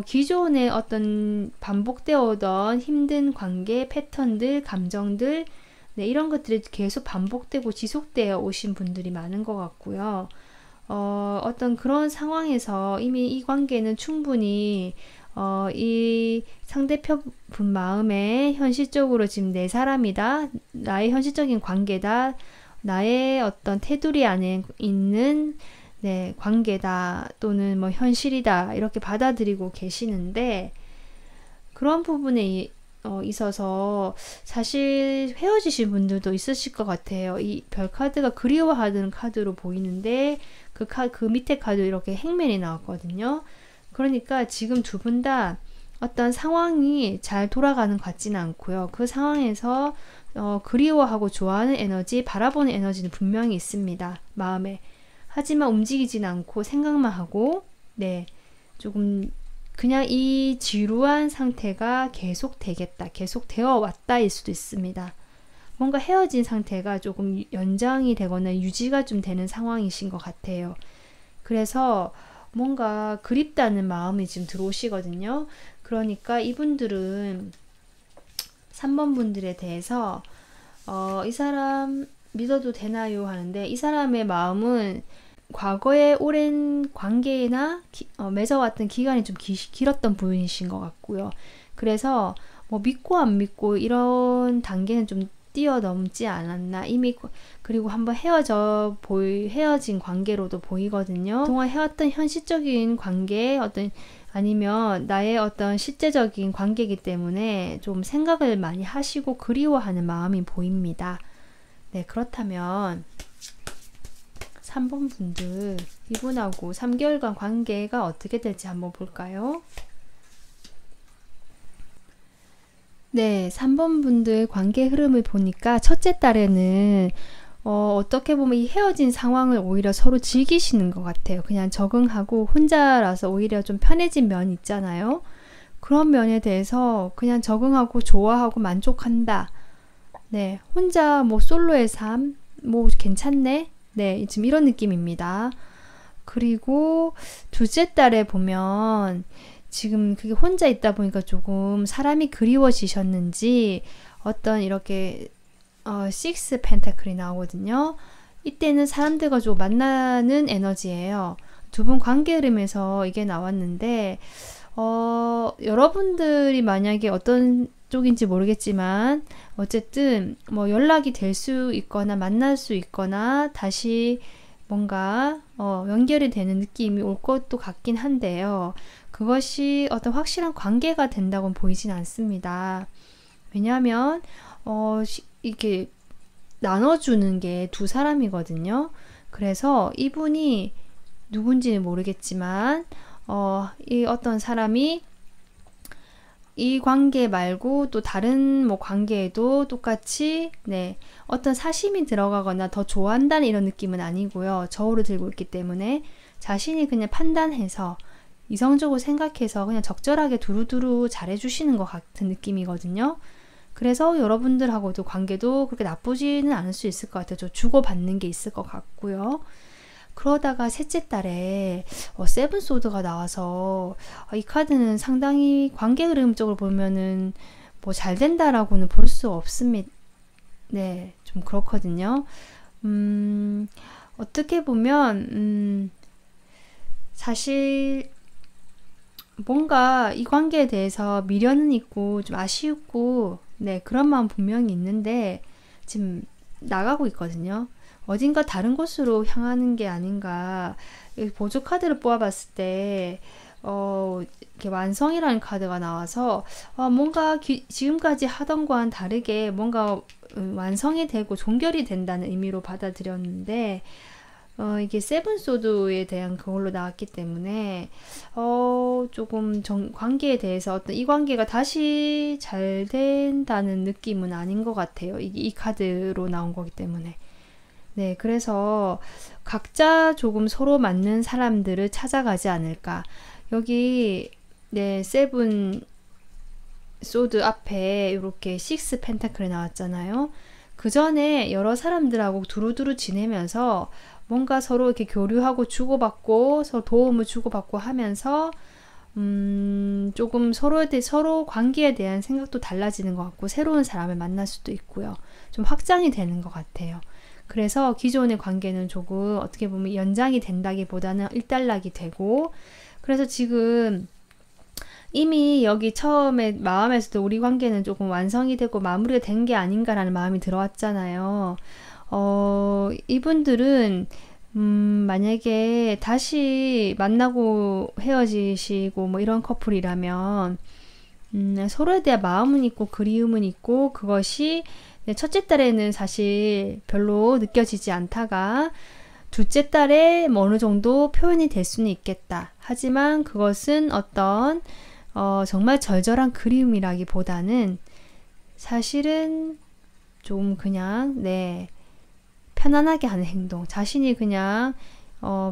기존에 어떤 반복되어 오던 힘든 관계 패턴들, 감정들 이런 것들이 계속 반복되고 지속되어 오신 분들이 많은 것 같고요. 어떤 그런 상황에서 이미 이 관계는 충분히 이 상대편 분 마음에 현실적으로 지금 내 사람이다, 나의 현실적인 관계다, 나의 어떤 테두리 안에 있는 관계다 또는 현실이다 이렇게 받아들이고 계시는데 그런 부분에 있어서 사실 헤어지신 분들도 있으실 것 같아요. 이 별 카드가 그리워하는 카드로 보이는데 그 밑에 카드 이렇게 행맨이 나왔거든요. 그러니까 지금 두 분 다 어떤 상황이 잘 돌아가는 것 같지는 않고요. 그 상황에서 그리워하고 좋아하는 에너지, 바라보는 에너지는 분명히 있습니다. 마음에. 하지만 움직이진 않고 생각만 하고 조금 그냥 이 지루한 상태가 계속 되겠다, 계속 되어 왔다일 수도 있습니다. 뭔가 헤어진 상태가 조금 연장이 되거나 유지가 좀 되는 상황이신 것 같아요. 그래서 뭔가 그립다는 마음이 지금 들어오시거든요. 그러니까 이분들은 3번 분들에 대해서 이 사람 믿어도 되나요? 하는데 이 사람의 마음은 과거에 오랜 관계나 맺어왔던 기간이 좀 길었던 분이신 것 같고요. 그래서 뭐 믿고 안 믿고 이런 단계는 좀 뛰어넘지 않았나. 이미 그리고 한번 헤어진 관계로도 보이거든요. 그동안 해왔던 현실적인 관계 아니면 나의 어떤 실제적인 관계이기 때문에 좀 생각을 많이 하시고 그리워하는 마음이 보입니다. 네, 그렇다면 3번 분들 이분하고 3개월간 관계가 어떻게 될지 한번 볼까요? 네, 3번 분들 관계 흐름을 보니까 첫째 달에는 어떻게 보면 이 헤어진 상황을 오히려 서로 즐기시는 것 같아요. 그냥 적응하고 혼자라서 오히려 좀 편해진 면이 있잖아요. 그런 면에 대해서 그냥 적응하고 좋아하고 만족한다. 네, 혼자 뭐 솔로의 삶, 뭐 괜찮네. 네, 지금 이런 느낌입니다. 그리고 둘째 달에 보면 지금 그게 혼자 있다 보니까 조금 사람이 그리워지셨는지 어떤 이렇게 식스 펜타클이 나오거든요. 이때는 사람들과 좀 만나는 에너지예요. 두 분 관계 흐름에서 이게 나왔는데 여러분들이 만약에 어떤 쪽인지 모르겠지만 어쨌든 뭐 연락이 될 수 있거나 만날 수 있거나 다시 뭔가 연결이 되는 느낌이 올 것도 같긴 한데요. 그것이 어떤 확실한 관계가 된다고는 보이진 않습니다. 왜냐하면 이렇게 나눠주는 게 두 사람이거든요. 그래서 이분이 누군지는 모르겠지만 이 어떤 사람이 이 관계 말고 또 다른 뭐 관계에도 똑같이 어떤 사심이 들어가거나 더 좋아한다는 이런 느낌은 아니고요. 저울을 들고 있기 때문에 자신이 그냥 판단해서 이성적으로 생각해서 그냥 적절하게 두루두루 잘해주시는 것 같은 느낌이거든요. 그래서 여러분들하고도 관계도 그렇게 나쁘지는 않을 수 있을 것 같아요. 저 주고받는 게 있을 것 같고요. 그러다가 셋째 달에 세븐 소드가 나와서 이 카드는 상당히 관계 흐름 쪽으로 보면은 뭐 잘 된다라고는 볼 수 없습니다. 네, 좀 그렇거든요. 어떻게 보면 사실 뭔가 이 관계에 대해서 미련은 있고 좀 아쉽고 그런 마음 분명히 있는데 지금 나가고 있거든요. 어딘가 다른 곳으로 향하는 게 아닌가. 보조 카드를 뽑아봤을 때 이렇게 완성이라는 카드가 나와서 뭔가 지금까지 하던 거와는 다르게 뭔가 완성이 되고 종결이 된다는 의미로 받아들였는데 이게 세븐 소드에 대한 그걸로 나왔기 때문에 조금 관계에 대해서 어떤 이 관계가 다시 잘 된다는 느낌은 아닌 것 같아요. 이 카드로 나온 거기 때문에. 네, 그래서 각자 조금 서로 맞는 사람들을 찾아가지 않을까. 여기 세븐 소드 앞에 이렇게 식스 펜타클이 나왔잖아요. 그 전에 여러 사람들하고 두루두루 지내면서 뭔가 서로 이렇게 교류하고 주고받고 서로 도움을 주고받고 하면서 조금 서로 관계에 대한 생각도 달라지는 것 같고 새로운 사람을 만날 수도 있고요. 좀 확장이 되는 것 같아요. 그래서 기존의 관계는 조금 어떻게 보면 연장이 된다기보다는 일단락이 되고 그래서 지금 이미 여기 처음에 마음에서도 우리 관계는 조금 완성이 되고 마무리가 된 게 아닌가라는 마음이 들어왔잖아요. 이분들은 만약에 다시 만나고 헤어지시고 뭐 이런 커플이라면 서로에 대한 마음은 있고 그리움은 있고 그것이 첫째 달에는 사실 별로 느껴지지 않다가 둘째 달에 뭐 어느 정도 표현이 될 수는 있겠다. 하지만 그것은 어떤 정말 절절한 그리움이라기보다는 사실은 좀 그냥 편안하게 하는 행동, 자신이 그냥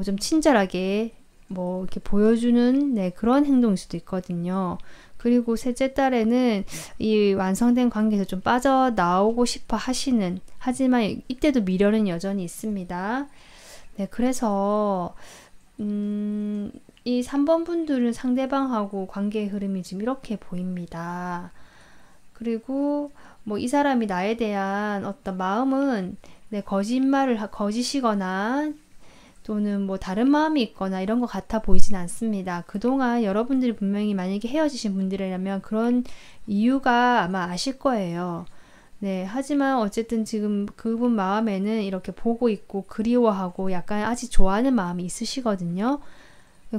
좀 친절하게 뭐 이렇게 보여주는 그런 행동일 수도 있거든요. 그리고 셋째 달에는 이 완성된 관계에서 좀 빠져나오고 싶어 하시는, 하지만 이때도 미련은 여전히 있습니다. 그래서 이 3번 분들은 상대방하고 관계의 흐름이 지금 이렇게 보입니다. 그리고 뭐 이 사람이 나에 대한 어떤 마음은 거짓이거나 또는 뭐 다른 마음이 있거나 이런 것 같아 보이진 않습니다. 그동안 여러분들이 분명히 만약에 헤어지신 분들이라면 그런 이유가 아마 아실 거예요. 네, 하지만 어쨌든 지금 그분 마음에는 이렇게 보고 있고 그리워하고 약간 아직 좋아하는 마음이 있으시거든요.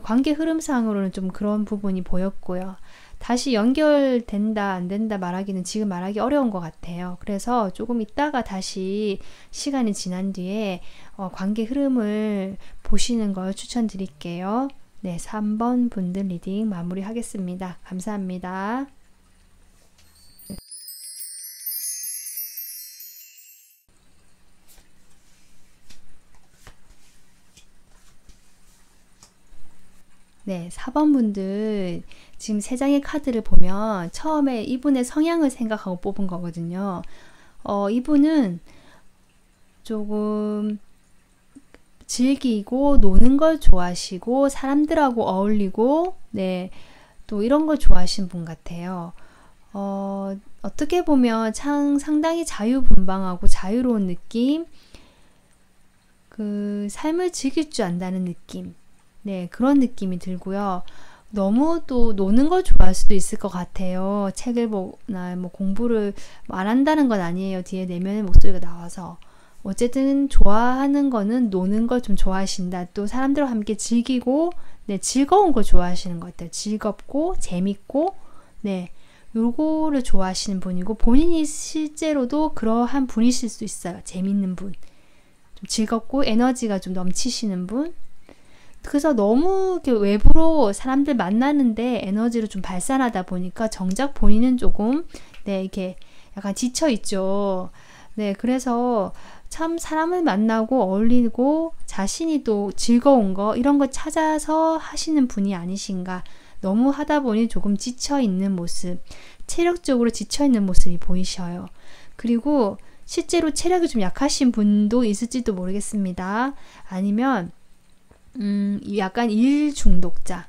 관계 흐름상으로는 좀 그런 부분이 보였고요. 다시 연결된다 안 된다 말하기는 지금 말하기 어려운 것 같아요. 그래서 조금 있다가 다시 시간이 지난 뒤에 관계 흐름을 보시는 걸 추천드릴게요. 네, 3번 분들 리딩 마무리 하겠습니다. 감사합니다. 네, 4번 분들 지금 3장의 카드를 보면 처음에 이분의 성향을 생각하고 뽑은 거거든요. 이분은 조금 즐기고 노는 걸 좋아하시고 사람들하고 어울리고 네, 또 이런 걸 좋아하시는 분 같아요. 어떻게 보면 참 상당히 자유분방하고 자유로운 느낌, 그 삶을 즐길 줄 안다는 느낌, 네, 그런 느낌이 들고요. 너무 또 노는 걸 좋아할 수도 있을 것 같아요. 책을 보거나 뭐 공부를 안 한다는 건 아니에요. 뒤에 내면의 목소리가 나와서. 어쨌든 좋아하는 거는 노는 걸 좀 좋아하신다. 또 사람들과 함께 즐기고 네, 즐거운 걸 좋아하시는 것 같아요. 즐겁고 재밌고 네, 요거를 좋아하시는 분이고 본인이 실제로도 그러한 분이실 수 있어요. 재밌는 분. 좀 즐겁고 에너지가 좀 넘치시는 분. 그래서 너무 이렇게 외부로 사람들 만나는데 에너지를 좀 발산하다 보니까 정작 본인은 조금 네, 이렇게 약간 지쳐 있죠. 네, 그래서 참 사람을 만나고 어울리고 자신이 또 즐거운 거 이런 거 찾아서 하시는 분이 아니신가. 너무 하다 보니 조금 지쳐 있는 모습, 체력적으로 지쳐 있는 모습이 보이셔요. 그리고 실제로 체력이 좀 약하신 분도 있을지도 모르겠습니다. 아니면 약간 일 중독자.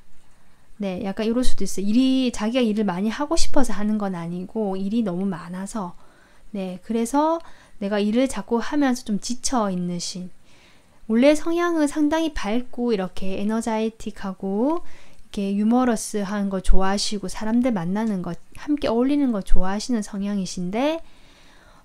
네, 약간 이럴 수도 있어요. 자기가 일을 많이 하고 싶어서 하는 건 아니고, 일이 너무 많아서. 네, 그래서 내가 일을 자꾸 하면서 좀 지쳐 있는 신. 원래 성향은 상당히 밝고, 이렇게 에너자이틱하고, 이렇게 유머러스한 거 좋아하시고, 사람들 만나는 거, 함께 어울리는 거 좋아하시는 성향이신데,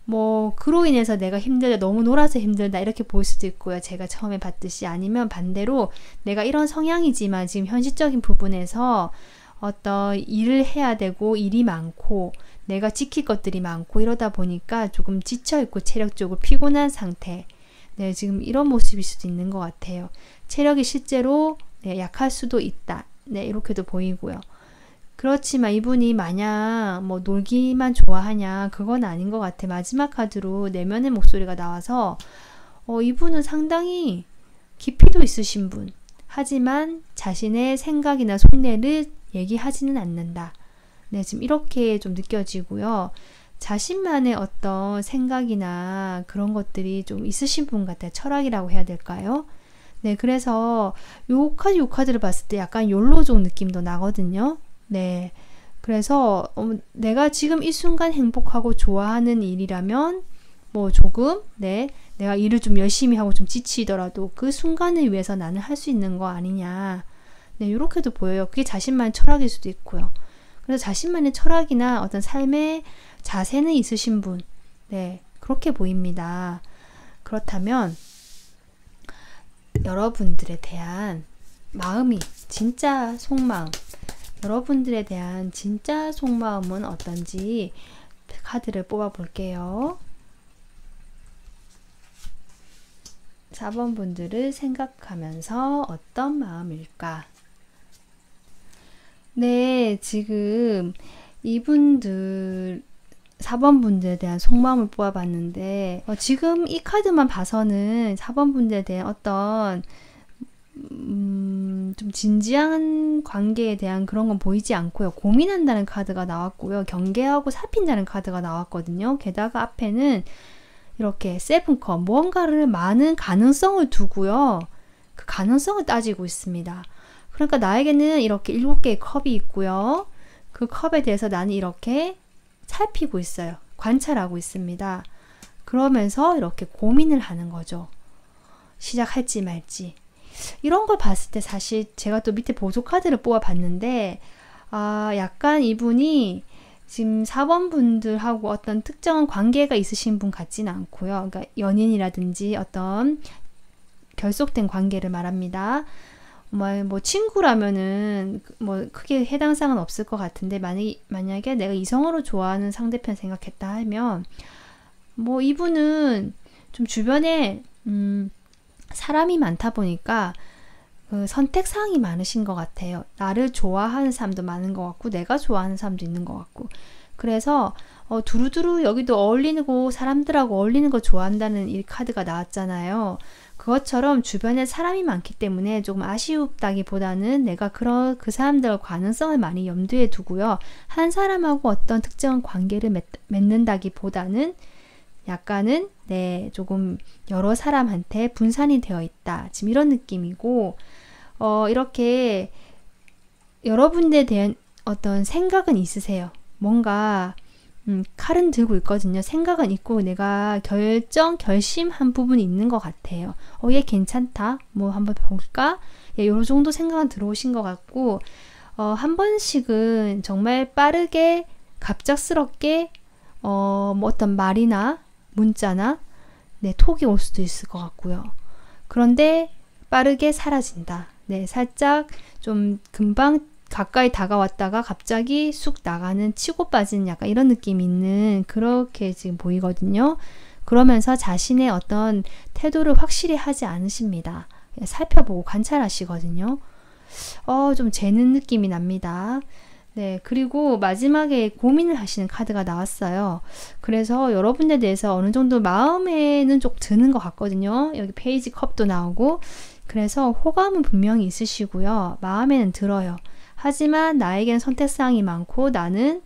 뭐 그로 인해서 내가 힘들다, 너무 놀아서 힘들다 이렇게 보일 수도 있고요. 제가 처음에 봤듯이. 아니면 반대로 내가 이런 성향이지만 지금 현실적인 부분에서 어떤 일을 해야 되고 일이 많고 내가 지킬 것들이 많고 이러다 보니까 조금 지쳐있고 체력적으로 피곤한 상태. 네, 지금 이런 모습일 수도 있는 것 같아요. 체력이 실제로 네, 약할 수도 있다. 네, 이렇게도 보이고요. 그렇지만 이분이 마냥 뭐 놀기만 좋아하냐 그건 아닌 것 같아. 마지막 카드로 내면의 목소리가 나와서 이분은 상당히 깊이도 있으신 분. 하지만 자신의 생각이나 속내를 얘기하지는 않는다. 네, 지금 이렇게 좀 느껴지고요. 자신만의 어떤 생각이나 그런 것들이 좀 있으신 분 같아요. 철학이라고 해야 될까요? 네, 그래서 요 카드를 봤을 때 약간 욜로족 느낌도 나거든요. 네, 그래서 내가 지금 이 순간 행복하고 좋아하는 일이라면 뭐 조금 네, 내가 일을 좀 열심히 하고 좀 지치더라도 그 순간을 위해서 나는 할 수 있는 거 아니냐. 네, 이렇게도 보여요. 그게 자신만의 철학일 수도 있고요. 그래서 자신만의 철학이나 어떤 삶의 자세는 있으신 분, 네, 그렇게 보입니다. 그렇다면 여러분들에 대한 마음이 진짜 속마음, 여러분들에 대한 진짜 속마음은 어떤지 카드를 뽑아 볼게요. 4번 분들을 생각하면서 어떤 마음일까? 네, 지금 이분들 4번 분들에 대한 속마음을 뽑아봤는데 지금 이 카드만 봐서는 4번 분들에 대한 어떤 좀 진지한 관계에 대한 그런 건 보이지 않고요. 고민한다는 카드가 나왔고요. 경계하고 살핀다는 카드가 나왔거든요. 게다가 앞에는 이렇게 세븐컵, 무언가를 많은 가능성을 두고요. 그 가능성을 따지고 있습니다. 그러니까 나에게는 이렇게 7개의 컵이 있고요. 그 컵에 대해서 나는 이렇게 살피고 있어요. 관찰하고 있습니다. 그러면서 이렇게 고민을 하는 거죠. 시작할지 말지. 이런 걸 봤을 때 사실 제가 또 밑에 보조 카드를 뽑아 봤는데, 약간 이분이 지금 4번 분들하고 어떤 특정한 관계가 있으신 분 같지는 않고요. 그러니까 연인이라든지 어떤 결속된 관계를 말합니다. 뭐 친구라면은 뭐 크게 해당 사항은 없을 것 같은데, 만약에 내가 이성으로 좋아하는 상대편 생각했다 하면, 뭐 이분은 좀 주변에 사람이 많다 보니까 그 선택 사항이 많으신 것 같아요. 나를 좋아하는 사람도 많은 것 같고 내가 좋아하는 사람도 있는 것 같고, 그래서 두루두루 여기도 어울리고 사람들하고 어울리는 거 좋아한다는 이 카드가 나왔잖아요. 그것처럼 주변에 사람이 많기 때문에 조금 아쉬웠다기보다는 내가 그 사람들과 가능성을 많이 염두에 두고요. 한 사람하고 어떤 특정한 관계를 맺는다기보다는 약간은 조금 여러 사람한테 분산이 되어 있다. 지금 이런 느낌이고, 이렇게 여러분에 대한 어떤 생각은 있으세요. 뭔가 칼은 들고 있거든요. 생각은 있고 내가 결심한 부분이 있는 것 같아요. 얘 괜찮다. 뭐 한번 볼까? 요 정도 생각은 들어오신 것 같고, 한 번씩은 정말 빠르게 갑작스럽게 뭐 어떤 말이나 문자나 톡이 올 수도 있을 것 같고요. 그런데 빠르게 사라진다. 살짝 좀 금방 가까이 다가왔다가 갑자기 쑥 나가는, 치고 빠지는 약간 이런 느낌이 있는, 그렇게 지금 보이거든요. 그러면서 자신의 어떤 태도를 확실히 하지 않으십니다. 그냥 살펴보고 관찰하시거든요. 좀 재는 느낌이 납니다. 그리고 마지막에 고민을 하시는 카드가 나왔어요. 그래서 여러분에 대해서 어느 정도 마음에는 좀 드는 것 같거든요. 여기 페이지 컵도 나오고, 그래서 호감은 분명히 있으시고요. 마음에는 들어요. 하지만 나에겐 선택사항이 많고 나는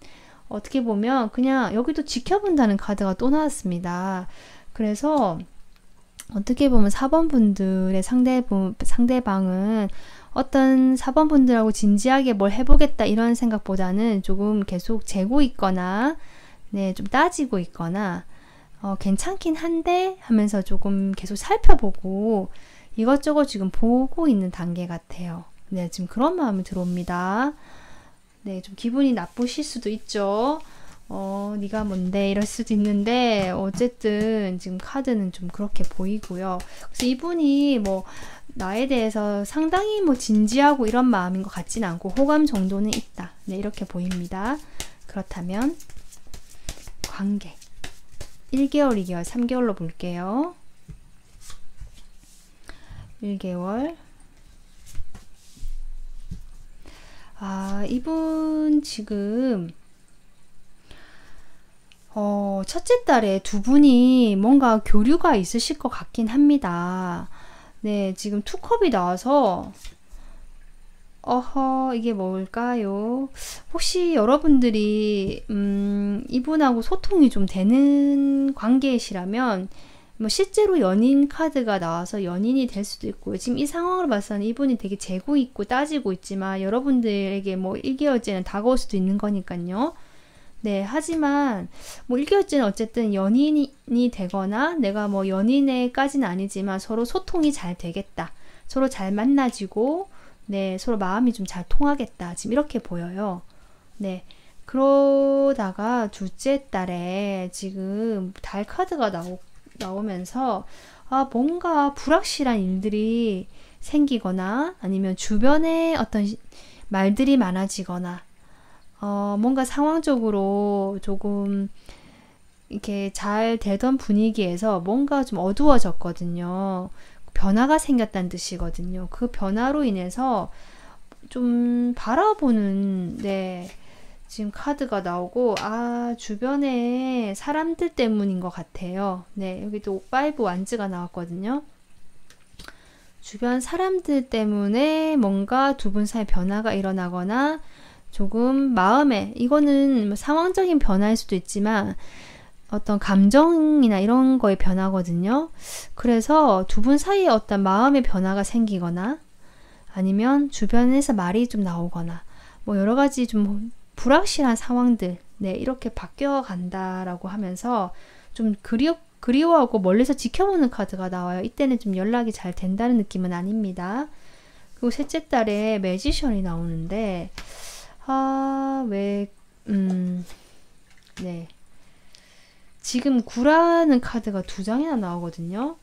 어떻게 보면 그냥 여기도 지켜본다는 카드가 또 나왔습니다. 그래서 어떻게 보면 4번 분들의 상대방은 어떤 4번 분들하고 진지하게 뭘 해보겠다 이런 생각보다는 조금 계속 재고 있거나 좀 따지고 있거나 괜찮긴 한데 하면서 조금 계속 살펴보고 이것저것 지금 보고 있는 단계 같아요. 지금 그런 마음이 들어옵니다. 좀 기분이 나쁘실 수도 있죠. 네가 뭔데 이럴 수도 있는데, 어쨌든 지금 카드는 좀 그렇게 보이고요. 그래서 이분이 뭐 나에 대해서 상당히 뭐 진지하고 이런 마음인 것 같지는 않고 호감 정도는 있다. 이렇게 보입니다. 그렇다면 관계 1개월, 2개월, 3개월로 볼게요. 1개월. 이분 지금 첫째 달에 두 분이 뭔가 교류가 있으실 것 같긴 합니다. 지금 투컵이 나와서 이게 뭘까요? 혹시 여러분들이 이분하고 소통이 좀 되는 관계이시라면 뭐 실제로 연인 카드가 나와서 연인이 될 수도 있고요. 지금 이 상황을 봐서는 이분이 되게 재고 있고 따지고 있지만 여러분들에게 뭐 1개월째는 다가올 수도 있는 거니까요. 하지만 뭐 1개월째는 어쨌든 연인이 되거나 내가 뭐 연인에까지는 아니지만 서로 소통이 잘 되겠다. 서로 잘 만나지고 서로 마음이 좀 잘 통하겠다. 지금 이렇게 보여요. 그러다가 둘째 달에 지금 달 카드가 나오면서 뭔가 불확실한 일들이 생기거나 아니면 주변에 어떤 말들이 많아지거나 뭔가 상황적으로 조금 이렇게 잘 되던 분위기에서 뭔가 좀 어두워졌거든요. 변화가 생겼다는 뜻이거든요. 그 변화로 인해서 좀 바라보는 지금 카드가 나오고 주변에 사람들 때문인 것 같아요. 여기도 5 완즈가 나왔거든요. 주변 사람들 때문에 뭔가 두 분 사이 변화가 일어나거나 조금 마음에, 이거는 상황적인 변화일 수도 있지만 어떤 감정이나 이런 거의 변화거든요. 그래서 두 분 사이에 어떤 마음의 변화가 생기거나 아니면 주변에서 말이 좀 나오거나 뭐 여러 가지 좀 불확실한 상황들, 네, 이렇게 바뀌어 간다라고 하면서 좀 그리워하고 멀리서 지켜보는 카드가 나와요. 이때는 좀 연락이 잘 된다는 느낌은 아닙니다. 그리고 셋째 달에 매지션이 나오는데, 네. 지금 9라는 카드가 2장이나 나오거든요.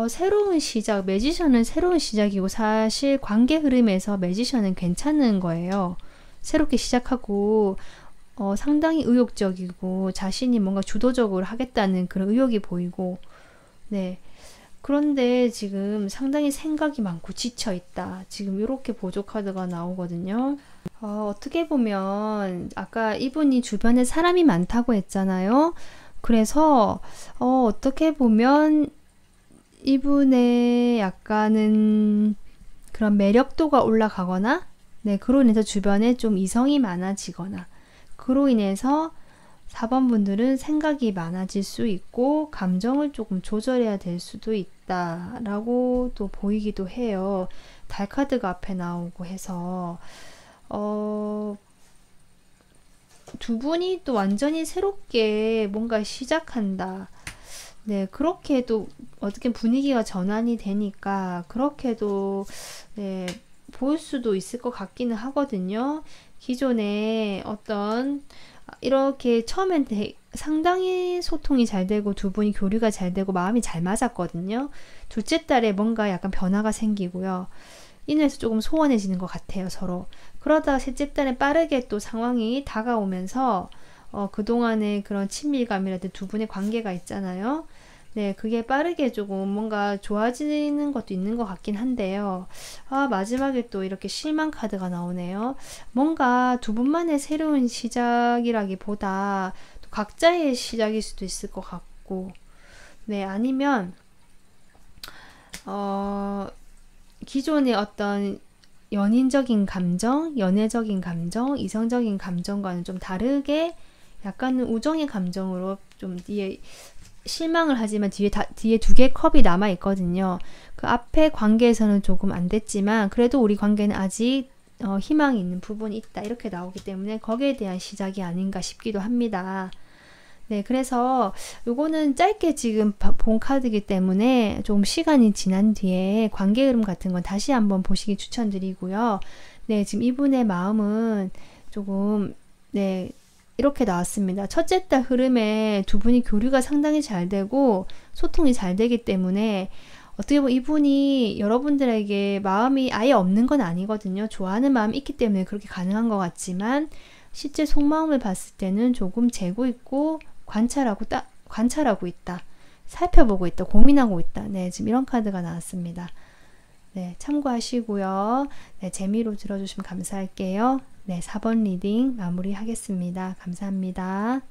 새로운 시작, 매지션은 새로운 시작이고 사실 관계 흐름에서 매지션은 괜찮은 거예요. 새롭게 시작하고 상당히 의욕적이고 자신이 뭔가 주도적으로 하겠다는 그런 의욕이 보이고, 네. 그런데 지금 상당히 생각이 많고 지쳐있다. 지금 이렇게 보조 카드가 나오거든요. 어떻게 보면 아까 이분이 주변에 사람이 많다고 했잖아요. 그래서 어떻게 보면 이분의 약간은 그런 매력도가 올라가거나, 네, 그로 인해서 주변에 좀 이성이 많아지거나, 그로 인해서 4번 분들은 생각이 많아질 수 있고 감정을 조금 조절해야 될 수도 있다라고 또 보이기도 해요. 달 카드가 앞에 나오고 해서 두 분이 또 완전히 새롭게 뭔가 시작한다. 네, 그렇게도 어떻게 분위기가 전환이 되니까 그렇게도, 네, 볼 수도 있을 것 같기는 하거든요. 기존에 어떤 이렇게 처음엔 상당히 소통이 잘 되고 두 분이 교류가 잘 되고 마음이 잘 맞았거든요. 둘째 달에 뭔가 약간 변화가 생기고요. 인해서 조금 소원해지는 것 같아요, 서로. 그러다가 셋째 달에 빠르게 또 상황이 다가오면서 그동안의 그런 친밀감이라든지 두 분의 관계가 있잖아요. 네, 그게 빠르게 조금 뭔가 좋아지는 것도 있는 것 같긴 한데요. 마지막에 또 이렇게 실망 카드가 나오네요. 뭔가 두 분만의 새로운 시작이라기보다 또 각자의 시작일 수도 있을 것 같고, 네, 아니면 기존의 어떤 연인적인 감정, 연애적인 감정, 이성적인 감정과는 좀 다르게 약간은 우정의 감정으로 좀 뒤에 실망을 하지만 뒤에 2개의 컵이 남아 있거든요. 그 앞에 관계에서는 조금 안 됐지만 그래도 우리 관계는 아직 희망이 있는 부분이 있다, 이렇게 나오기 때문에 거기에 대한 시작이 아닌가 싶기도 합니다. 네, 그래서 요거는 짧게 지금 본 카드이기 때문에 좀 시간이 지난 뒤에 관계 흐름 같은 건 다시 한번 보시기 추천드리고요. 네, 지금 이분의 마음은 조금, 네, 이렇게 나왔습니다. 첫째 달 흐름에 두 분이 교류가 상당히 잘 되고 소통이 잘 되기 때문에 어떻게 보면 이분이 여러분들에게 마음이 아예 없는 건 아니거든요. 좋아하는 마음이 있기 때문에 그렇게 가능한 것 같지만 실제 속마음을 봤을 때는 조금 재고 있고 관찰하고 있다, 살펴보고 있다, 고민하고 있다. 네, 지금 이런 카드가 나왔습니다. 네, 참고하시고요. 네, 재미로 들어주시면 감사할게요. 네, 4번 리딩 마무리하겠습니다. 감사합니다.